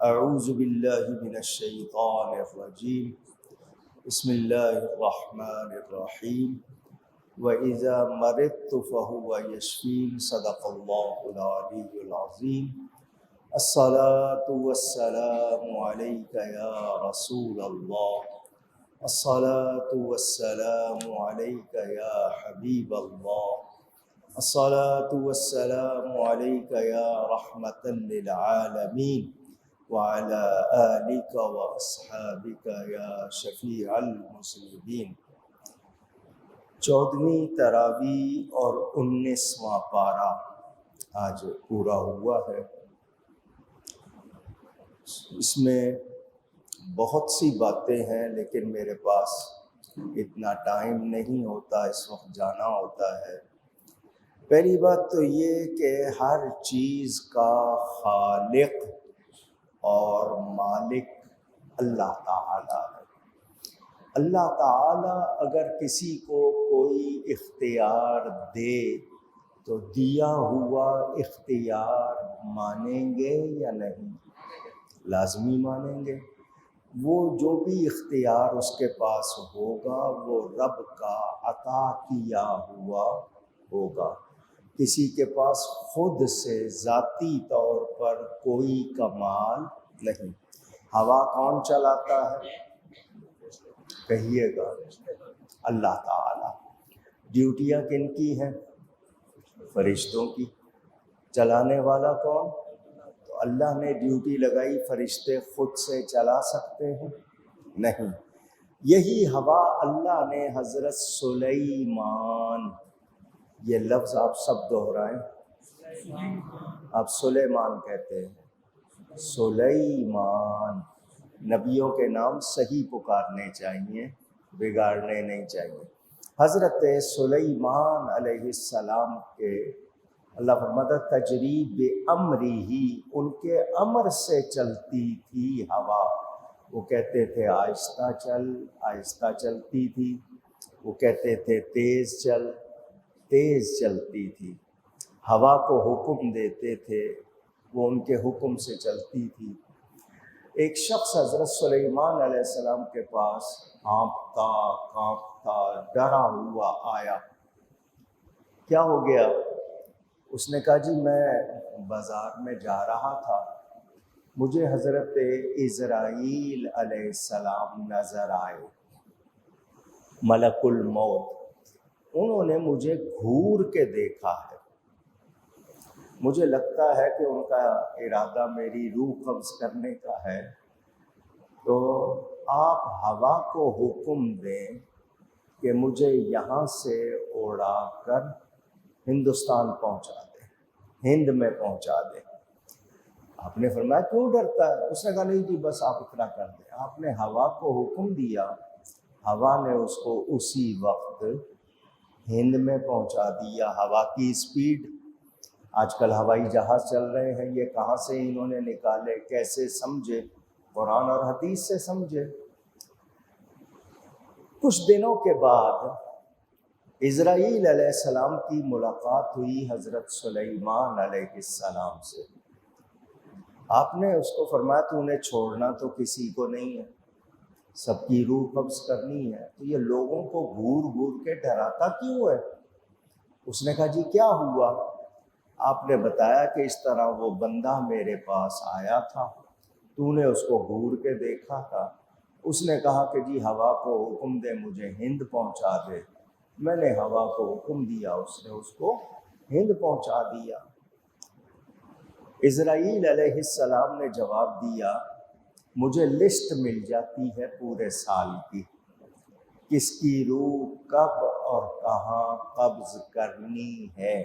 اعوذ باللہ من الشیطان الرجیم بسم اللہ الرحمن الرحیم وَإِذَا مَرِضْتُ فَهُوَ يَشْفِينِ صدق اللہ العلی العظیم الصلاة والسلام علیکہ یا رسول اللہ الصلاة والسلام علیکہ یا حبیب اللہ الصلاة والسلام علیکہ یا رحمة للعالمین وعلى آلك وأصحابك یا شفیع المذنبین۔ 14ویں تراویح اور 19واں پارہ آج پورا ہوا ہے۔ اس میں بہت سی باتیں ہیں لیکن میرے پاس اتنا ٹائم نہیں ہوتا، اس وقت جانا ہوتا ہے۔ پہلی بات تو یہ کہ ہر چیز کا خالق اور مالک اللہ تعالی ہے۔ اللہ تعالی اگر کسی کو کوئی اختیار دے تو دیا ہوا اختیار مانیں گے یا نہیں؟ لازمی مانیں گے۔ وہ جو بھی اختیار اس کے پاس ہوگا وہ رب کا عطا کیا ہوا ہوگا۔ کسی کے پاس خود سے ذاتی طور پر کوئی کمال نہیں۔ ہوا کون چلاتا ہے؟ کہیے گا اللہ تعالی۔ ڈیوٹیاں کن کی ہیں؟ فرشتوں کی۔ چلانے والا کون؟ تو اللہ نے ڈیوٹی لگائی، فرشتے خود سے چلا سکتے ہیں؟ نہیں۔ یہی ہوا اللہ نے حضرت سلیمان، یہ لفظ آپ سب دہرائیں، آپ سلیمان کہتے ہیں، سلیمان۔ نبیوں کے نام صحیح پکارنے چاہیے، بگاڑنے نہیں چاہیے۔ حضرت سلیمان علیہ السلام کے اللہ فرماتا تجری بامرہ، ان کے امر سے چلتی تھی ہوا۔ وہ کہتے تھے آہستہ چل، آہستہ چلتی تھی۔ وہ کہتے تھے تیز چل، تیز چلتی تھی۔ ہوا کو حکم دیتے تھے، وہ ان کے حکم سے چلتی تھی۔ ایک شخص حضرت سلیمان علیہ السلام کے پاس کانپتا کانپتا ڈرا ہوا آیا۔ کیا ہو گیا؟ اس نے کہا جی میں بازار میں جا رہا تھا، مجھے حضرت عزرائیل علیہ السلام نظر آئے، ملک الموت۔ انہوں نے مجھے گھور کے دیکھا ہے، مجھے لگتا ہے کہ ان کا ارادہ میری روح قبض کرنے کا ہے، تو آپ ہوا کو حکم دیں کہ مجھے یہاں سے اڑا کر ہندوستان پہنچا دیں، ہند میں پہنچا دیں۔ آپ نے فرمایا کیوں ڈرتا ہے؟ اس نے کہا نہیں جی بس آپ اتنا کر دیں۔ آپ نے ہوا کو حکم دیا، ہوا نے اس کو اسی وقت ہند میں پہنچا دیا۔ ہوا کی اسپیڈ، آج کل ہوائی جہاز چل رہے ہیں، یہ کہاں سے انہوں نے نکالے، کیسے سمجھے؟ قرآن اور حدیث سے سمجھے۔ کچھ دنوں کے بعد عزرائیل علیہ السلام کی ملاقات ہوئی حضرت سلیمان علیہ السلام سے۔ آپ نے اس کو فرمایا تو انہیں چھوڑنا تو کسی کو نہیں ہے، سب کی روح قبض کرنی ہے، تو یہ لوگوں کو گھور گھور کے ڈراتا کیوں ہے؟ اس نے کہا جی کیا ہوا؟ آپ نے بتایا کہ اس طرح وہ بندہ میرے پاس آیا تھا، تو نے اس کو گھور کے دیکھا تھا۔ اس نے کہا کہ جی ہوا کو حکم دے مجھے ہند پہنچا دے۔ میں نے ہوا کو حکم دیا، اس نے اس کو ہند پہنچا دیا۔ عزرائیل علیہ السلام نے جواب دیا مجھے لسٹ مل جاتی ہے پورے سال کی، کس کی روح کب اور کہاں قبض کرنی ہے۔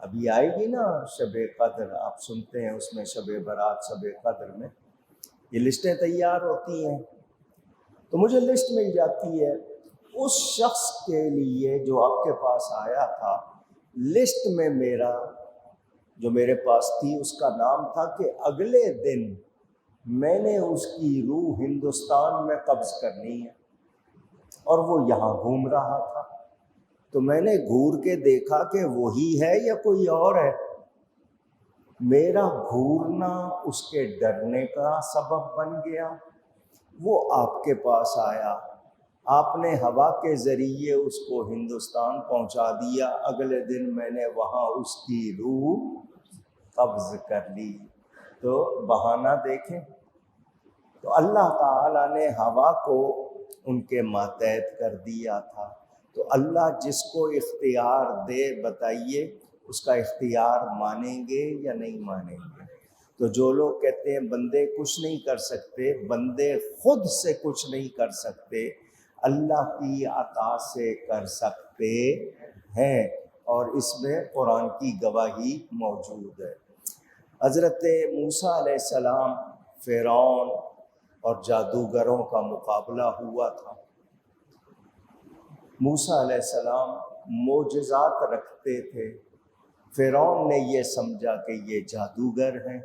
ابھی آئے گی نا شب قدر، آپ سنتے ہیں اس میں شب برات، شب قدر میں یہ لسٹیں تیار ہوتی ہیں، تو مجھے لسٹ مل جاتی ہے۔ اس شخص کے لیے جو آپ کے پاس آیا تھا، لسٹ میں میرا جو میرے پاس تھی اس کا نام تھا کہ اگلے دن میں نے اس کی روح ہندوستان میں قبض کرنی ہے، اور وہ یہاں گھوم رہا تھا۔ تو میں نے گھور کے دیکھا کہ وہی ہے یا کوئی اور ہے۔ میرا گھورنا اس کے ڈرنے کا سبب بن گیا، وہ آپ کے پاس آیا، آپ نے ہوا کے ذریعے اس کو ہندوستان پہنچا دیا، اگلے دن میں نے وہاں اس کی روح قبض کر لی۔ تو بہانہ دیکھیں، تو اللہ تعالیٰ نے ہوا کو ان کے ماتحت کر دیا تھا۔ تو اللہ جس کو اختیار دے، بتائیے اس کا اختیار مانیں گے یا نہیں مانیں گے؟ تو جو لوگ کہتے ہیں بندے کچھ نہیں کر سکتے، بندے خود سے کچھ نہیں کر سکتے، اللہ کی عطا سے کر سکتے ہیں، اور اس میں قرآن کی گواہی موجود ہے۔ حضرت موسیٰ علیہ السلام، فرعون اور جادوگروں کا مقابلہ ہوا تھا۔ موسیٰ علیہ السلام معجزات رکھتے تھے، فرعون نے یہ سمجھا کہ یہ جادوگر ہیں،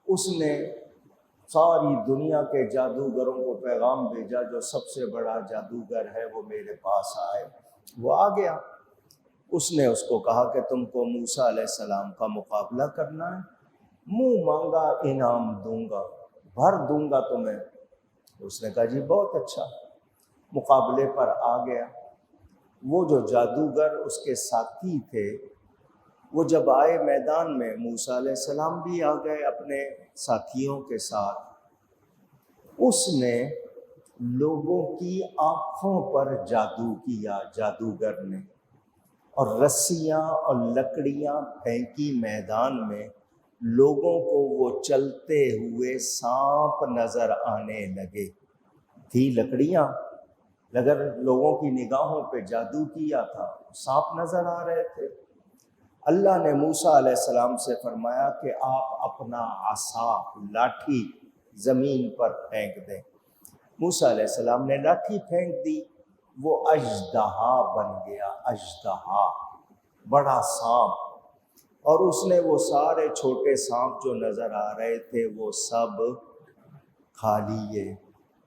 اس نے ساری دنیا کے جادوگروں کو پیغام بھیجا جو سب سے بڑا جادوگر ہے وہ میرے پاس آئے۔ وہ آ گیا، اس نے اس کو کہا کہ تم کو موسیٰ علیہ السلام کا مقابلہ کرنا ہے، منہ مانگا انعام دوں گا، بھر دوں گا تمہیں۔ اس نے کہا جی بہت اچھا، مقابلے پر آ گیا۔ وہ جو جادوگر اس کے ساتھی تھے، وہ جب آئے میدان میں، موسیٰ علیہ السلام بھی آ گئے اپنے ساتھیوں کے ساتھ، اس نے لوگوں کی آنکھوں پر جادو کیا جادوگر نے، اور رسیاں اور لکڑیاں پھینکی میدان میں، لوگوں کو وہ چلتے ہوئے سانپ نظر آنے لگے۔ تھی لکڑیاں، اگر لوگوں کی نگاہوں پہ جادو کیا تھا، سانپ نظر آ رہے تھے۔ اللہ نے موسیٰ علیہ السلام سے فرمایا کہ آپ اپنا عصا، لاٹھی زمین پر پھینک دیں۔ موسیٰ علیہ السلام نے لاٹھی پھینک دی، وہ اژدہا بن گیا، اژدہا، بڑا سانپ، اور اس نے وہ سارے چھوٹے سانپ جو نظر آ رہے تھے وہ سب کھا لیے۔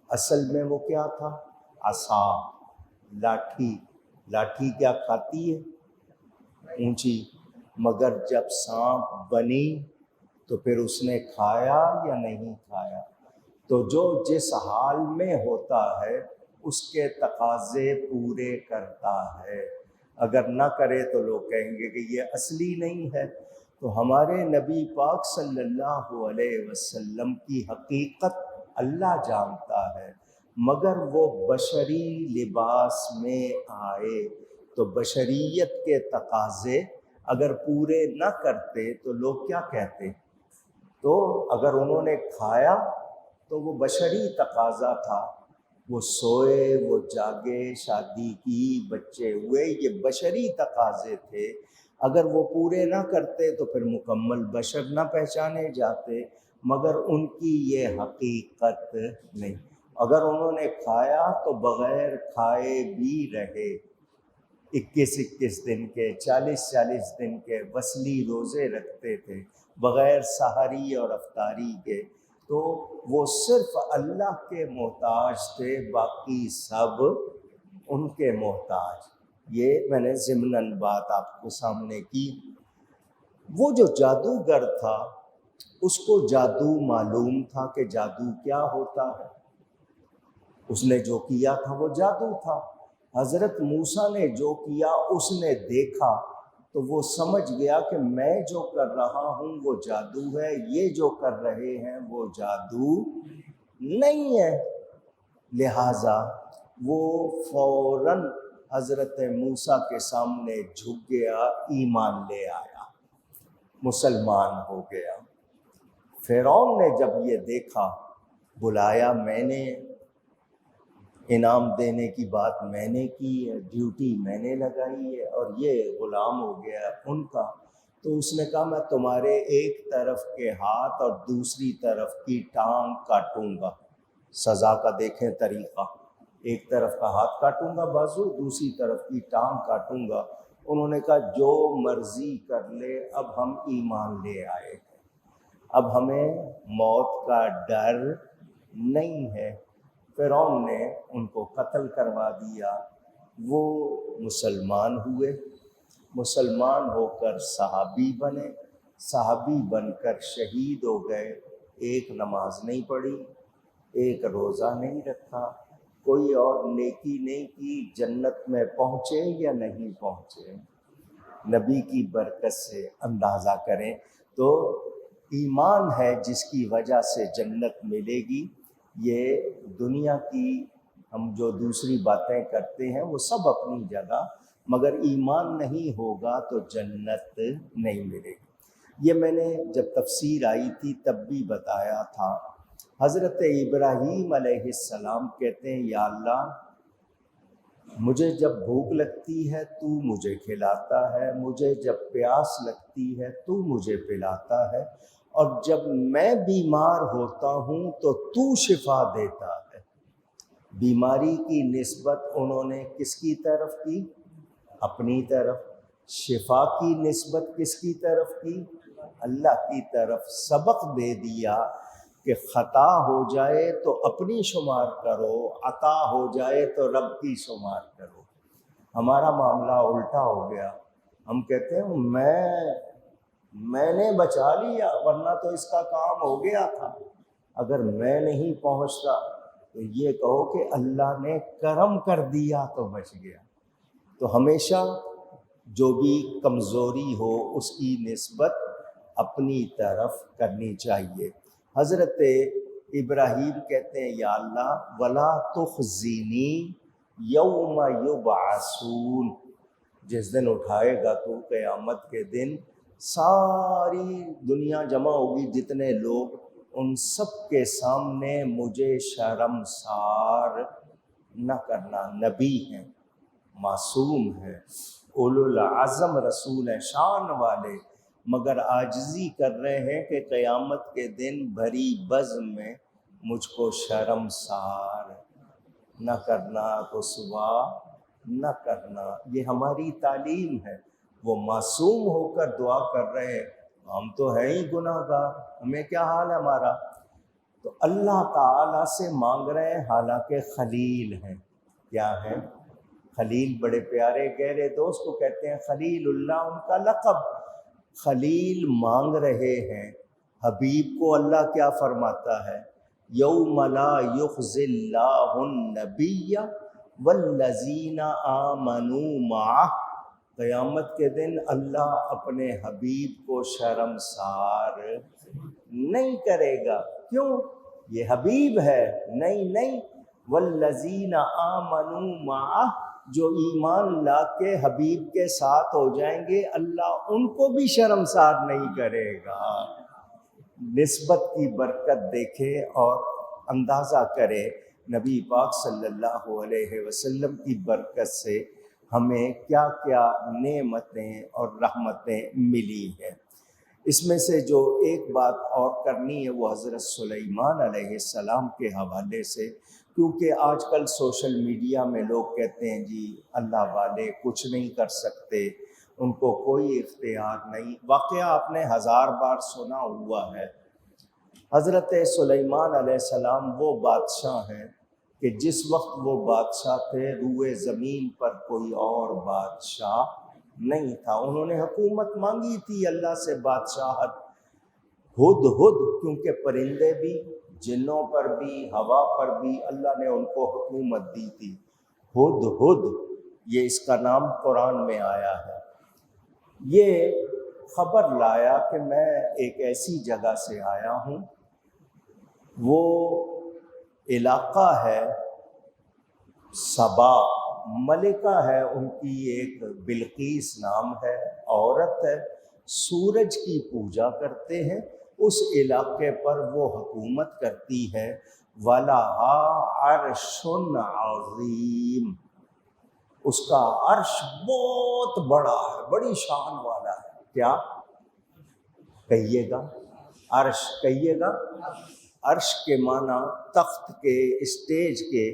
اصل میں وہ کیا تھا؟ عصا، لاٹھی۔ لاٹھی کیا کھاتی ہے؟ اونچی، مگر جب سانپ بنی تو پھر اس نے کھایا یا نہیں کھایا؟ تو جو جس حال میں ہوتا ہے اس کے تقاضے پورے کرتا ہے، اگر نہ کرے تو لوگ کہیں گے کہ یہ اصلی نہیں ہے۔ تو ہمارے نبی پاک صلی اللہ علیہ وسلم کی حقیقت اللہ جانتا ہے، مگر وہ بشری لباس میں آئے تو بشریت کے تقاضے اگر پورے نہ کرتے تو لوگ کیا کہتے؟ تو اگر انہوں نے کھایا تو وہ بشری تقاضا تھا، وہ سوئے، وہ جاگے، شادی کی، بچے ہوئے، یہ بشری تقاضے تھے۔ اگر وہ پورے نہ کرتے تو پھر مکمل بشر نہ پہچانے جاتے، مگر ان کی یہ حقیقت نہیں۔ اگر انہوں نے کھایا تو بغیر کھائے بھی رہے، 21 دن کے، 40 دن کے وصلی روزے رکھتے تھے بغیر سحری اور افطاری کے۔ تو وہ صرف اللہ کے محتاج تھے، باقی سب ان کے محتاج۔ یہ میں نے ضمناً بات آپ کو سامنے کی۔ وہ جو جادوگر تھا اس کو جادو معلوم تھا کہ جادو کیا ہوتا ہے، اس نے جو کیا تھا وہ جادو تھا۔ حضرت موسیٰ نے جو کیا اس نے دیکھا تو وہ سمجھ گیا کہ میں جو کر رہا ہوں وہ جادو ہے، یہ جو کر رہے ہیں وہ جادو نہیں ہے۔ لہٰذا وہ فوراً حضرت موسیٰ کے سامنے جھک گیا، ایمان لے آیا، مسلمان ہو گیا۔ فرعون نے جب یہ دیکھا، بلایا میں نے، انعام دینے کی بات میں نے کی ہے، ڈیوٹی میں نے لگائی ہے، اور یہ غلام ہو گیا ان کا۔ تو اس نے کہا میں تمہارے ایک طرف کے ہاتھ اور دوسری طرف کی ٹانگ کاٹوں گا۔ سزا کا دیکھیں طریقہ، ایک طرف کا ہاتھ کاٹوں گا بازو، دوسری طرف کی ٹانگ کاٹوں گا۔ انہوں نے کہا جو مرضی کر لے، اب ہم ایمان لے آئے ہیں، اب ہمیں موت کا ڈر نہیں ہے۔ فرعون نے ان کو قتل کروا دیا۔ وہ مسلمان ہوئے، مسلمان ہو کر صحابی بنے، صحابی بن کر شہید ہو گئے، ایک نماز نہیں پڑھی، ایک روزہ نہیں رکھا، کوئی اور نیکی نہیں کی، جنت میں پہنچے یا نہیں پہنچے؟ نبی کی برکت سے اندازہ کریں تو ایمان ہے جس کی وجہ سے جنت ملے گی۔ یہ دنیا کی ہم جو دوسری باتیں کرتے ہیں وہ سب اپنی جگہ، مگر ایمان نہیں ہوگا تو جنت نہیں ملے گی۔ یہ میں نے جب تفسیر آئی تھی تب بھی بتایا تھا۔ حضرت ابراہیم علیہ السلام کہتے ہیں یا اللہ مجھے جب بھوک لگتی ہے تو مجھے کھلاتا ہے، مجھے جب پیاس لگتی ہے تو مجھے پلاتا ہے، اور جب میں بیمار ہوتا ہوں تو شفا دیتا ہے۔ بیماری کی نسبت انہوں نے کس کی طرف کی؟ اپنی طرف۔ شفا کی نسبت کس کی طرف کی؟ اللہ کی طرف۔ سبق دے دیا کہ خطا ہو جائے تو اپنی شمار کرو، عطا ہو جائے تو رب کی شمار کرو۔ ہمارا معاملہ الٹا ہو گیا، ہم کہتے ہیں میں نے بچا لیا ورنہ تو اس کا کام ہو گیا تھا۔ اگر میں نہیں پہنچتا تو یہ کہو کہ اللہ نے کرم کر دیا تو بچ گیا۔ تو ہمیشہ جو بھی کمزوری ہو اس کی نسبت اپنی طرف کرنی چاہیے۔ حضرت ابراہیم کہتے ہیں یا اللہ ولا تخزنی یوم یبعثون، جس دن اٹھائے گا تو قیامت کے دن ساری دنیا جمع ہوگی، جتنے لوگ، ان سب کے سامنے مجھے شرمسار نہ کرنا۔ نبی ہیں، معصوم ہیں، اولو العزم رسول ہیں، شان والے، مگر عاجزی کر رہے ہیں کہ قیامت کے دن بھری بزم میں مجھ کو شرمسار نہ کرنا، رسوا نہ کرنا۔ یہ ہماری تعلیم ہے۔ وہ معصوم ہو کر دعا کر رہے ہیں، ہم تو ہیں ہی گناہ گار، ہمیں کیا حال ہے ہمارا؟ تو اللہ تعالیٰ سے مانگ رہے ہیں، حالانکہ خلیل ہیں۔ کیا ہیں؟ خلیل، بڑے پیارے گہرے دوست کو کہتے ہیں خلیل اللہ، ان کا لقب۔ خلیل مانگ رہے ہیں، حبیب کو اللہ کیا فرماتا ہے؟ یوم لا یخزی اللہ النبی والذین آمنوا معہ، قیامت کے دن اللہ اپنے حبیب کو شرمسار نہیں کرے گا۔ کیوں؟ یہ حبیب ہے۔ نہیں، والذین آمنوا معہ، جو ایمان لا کے حبیب کے ساتھ ہو جائیں گے اللہ ان کو بھی شرمسار نہیں کرے گا۔ نسبت کی برکت دیکھے اور اندازہ کرے نبی پاک صلی اللہ علیہ وسلم کی برکت سے ہمیں کیا کیا نعمتیں اور رحمتیں ملی ہیں۔ اس میں سے جو ایک بات اور کرنی ہے وہ حضرت سلیمان علیہ السلام کے حوالے سے، کیونکہ آج کل سوشل میڈیا میں لوگ کہتے ہیں جی اللہ والے کچھ نہیں کر سکتے، ان کو کوئی اختیار نہیں۔ واقعہ آپ نے 1000 بار سنا ہوا ہے۔ حضرت سلیمان علیہ السلام وہ بادشاہ ہیں کہ جس وقت وہ بادشاہ تھے روئے زمین پر کوئی اور بادشاہ نہیں تھا۔ انہوں نے حکومت مانگی تھی اللہ سے، بادشاہت، ہد، کیونکہ پرندے بھی، جنوں پر بھی، ہوا پر بھی اللہ نے ان کو حکومت دی تھی۔ ہد، یہ اس کا نام قرآن میں آیا ہے۔ یہ خبر لایا کہ میں ایک ایسی جگہ سے آیا ہوں، وہ علاقہ ہے سبا، ملکہ ہے ان کی، ایک بلقیس نام ہے، عورت ہے، سورج کی پوجا کرتے ہیں، اس علاقے پر وہ حکومت کرتی ہے۔ وَلَهَا عَرْشٌ عَظِيمٌ، اس کا عرش بہت بڑا ہے، بڑی شان والا ہے۔ کیا کہیے گا؟ عرش کہیے گا۔ عرش کے معنی تخت کے، اسٹیج کے،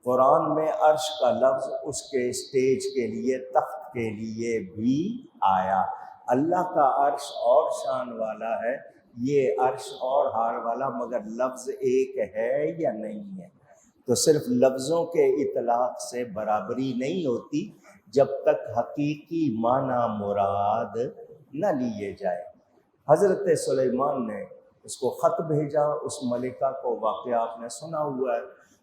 قرآن میں عرش کا لفظ اس کے اسٹیج کے لیے، تخت کے لیے بھی آیا۔ اللہ کا عرش اور شان والا ہے، یہ عرش اور حال والا، مگر لفظ ایک ہے یا نہیں ہے؟ تو صرف لفظوں کے اطلاق سے برابری نہیں ہوتی جب تک حقیقی معنی مراد نہ لیے جائے۔ حضرت سلیمان نے اس کو خط بھیجا، اس ملکہ کو، واقعہ آپ نے سنا ہوا ہے،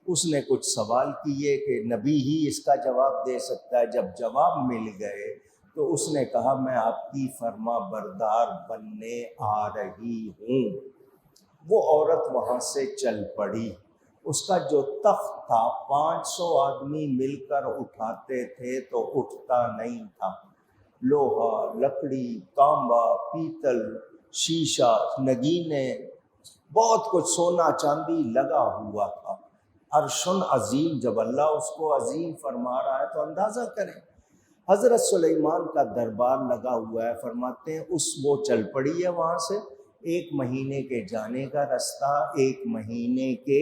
اس نے کچھ سوال کیے کہ نبی ہی اس کا جواب دے سکتا ہے۔ جب جواب مل گئے تو اس نے کہا میں آپ کی فرما بردار بننے آ رہی ہوں۔ وہ عورت وہاں سے چل پڑی۔ اس کا جو تخت تھا 500 آدمی مل کر اٹھاتے تھے تو اٹھتا نہیں تھا۔ لوہا، لکڑی، تانبا، پیتل، شیشہ، نگینے، بہت کچھ، سونا چاندی لگا ہوا تھا۔ عرشن عظیم، جب اللہ اس کو عظیم فرما رہا ہے تو اندازہ کریں۔ حضرت سلیمان کا دربار لگا ہوا ہے، فرماتے ہیں وہ چل پڑی ہے وہاں سے، 1 مہینے کے جانے کا رستہ، 1 مہینے کے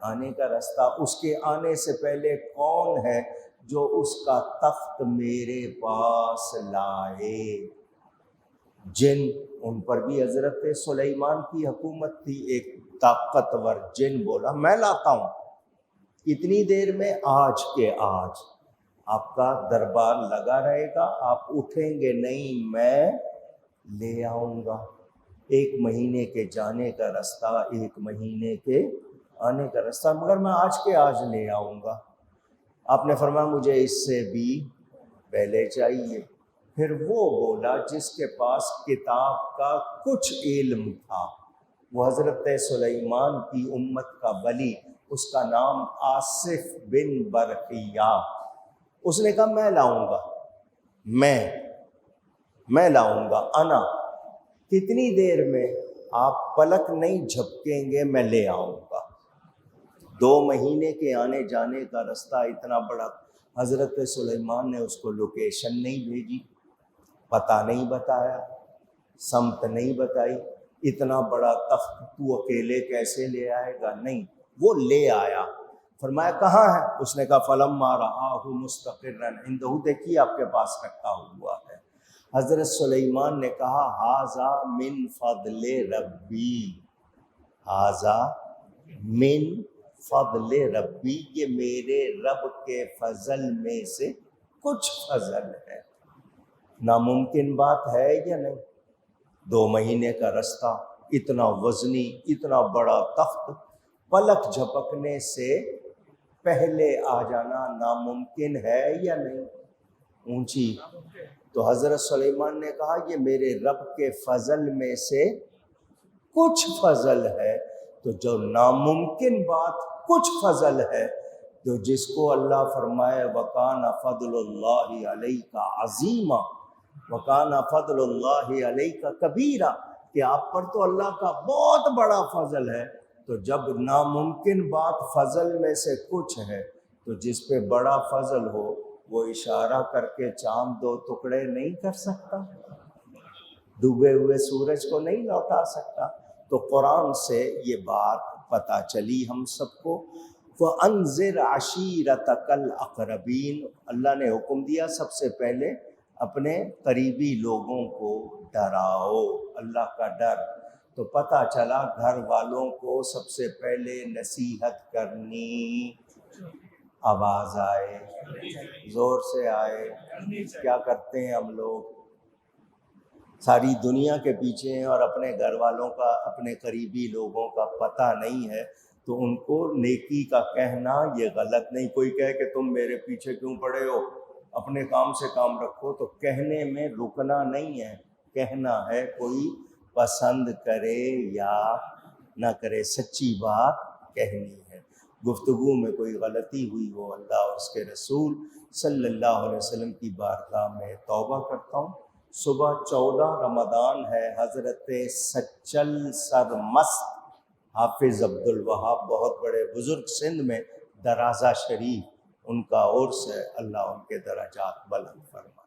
آنے کا رستہ۔ اس کے آنے سے پہلے کون ہے جو اس کا تخت میرے پاس لائے؟ جن، ان پر بھی حضرت سلیمان کی حکومت تھی۔ ایک طاقتور جن بولا میں لاتا ہوں اتنی دیر میں، آج کے آج آپ کا دربار لگا رہے گا، آپ اٹھیں گے نہیں، میں لے آؤں گا۔ 1 مہینے کے جانے کا رستہ، 1 مہینے کے آنے کا رستہ، مگر میں آج کے آج لے آؤں گا۔ آپ نے فرمایا مجھے اس سے بھی پہلے چاہیے۔ پھر وہ بولا جس کے پاس کتاب کا کچھ علم تھا، وہ حضرت سلیمان کی امت کا ولی، اس کا نام آصف بن برقیہ۔ اس نے کہا میں لاؤں گا، میں لاؤں گا، انا، کتنی دیر میں؟ آپ پلک نہیں جھپکیں گے، میں لے آؤں گا۔ 2 مہینے کے آنے جانے کا رستہ اتنا بڑا، حضرت سلیمان نے اس کو لوکیشن نہیں بھیجی، پتہ نہیں بتایا، سمت نہیں بتائی، اتنا بڑا تخت تو اکیلے کیسے لے آئے گا؟ نہیں، وہ لے آیا۔ فرمایا کہاں ہے؟ اس نے کہا فلما رآہ مستقرا عنده، دیکھیے آپ کے پاس رکھا ہوا ہے۔ حضرت سلیمان نے کہا ھذا من فضل ربی، ھذا من فضل ربی، یہ میرے رب کے فضل میں سے کچھ فضل ہے۔ ناممکن بات ہے یا نہیں؟ 2 مہینے کا رستہ، اتنا وزنی، اتنا بڑا تخت، پلک جھپکنے سے پہلے آ جانا ناممکن ہے یا نہیں؟ اونچی۔ تو حضرت سلیمان نے کہا یہ میرے رب کے فضل میں سے کچھ فضل ہے۔ تو جو ناممکن بات کچھ فضل ہے، تو جس کو اللہ فرمائے وَكَانَ فَضْلُ اللَّهِ عَلَيْكَ عَظِيمًا وَكَانَ فَضْلُ اللَّهِ عَلَيْكَ كَبِيرًا، کہ آپ پر تو اللہ کا بہت بڑا فضل ہے۔ تو جب ناممکن بات فضل میں سے کچھ ہے، تو جس پہ بڑا فضل ہو وہ اشارہ کر کے چاند 2 ٹکڑے نہیں کر سکتا، ڈوبے ہوئے سورج کو نہیں لوٹا سکتا۔ تو قرآن سے یہ بات پتہ چلی ہم سب کو۔ وَأَنذِرْ عَشِيرَتَكَ الْأَقْرَبِينَ، اللہ نے حکم دیا سب سے پہلے اپنے قریبی لوگوں کو ڈراؤ، اللہ کا ڈر۔ تو پتہ چلا گھر والوں کو سب سے پہلے نصیحت کرنی، آواز آئے، زور سے آئے۔ کیا کرتے ہیں ہم لوگ؟ ساری دنیا کے پیچھے ہیں اور اپنے گھر والوں کا، اپنے قریبی لوگوں کا پتہ نہیں ہے، تو ان کو نیکی کا کہنا یہ غلط نہیں۔ کوئی کہے کہ تم میرے پیچھے کیوں پڑے ہو، اپنے کام سے کام رکھو، تو کہنے میں رکنا نہیں ہے، کہنا ہے، کوئی پسند کرے یا نہ کرے، سچی بات کہنی ہے۔ گفتگو میں کوئی غلطی ہوئی ہو، اللہ اور اس کے رسول صلی اللہ علیہ وسلم کی بارگاہ میں توبہ کرتا ہوں۔ صبح 14 رمضان ہے، حضرت سچل سرمست حافظ عبدالوہاب، بہت بڑے بزرگ سندھ میں، درازہ شریف ان کا عرس ہے، اللہ ان کے درجات بلند فرمائے۔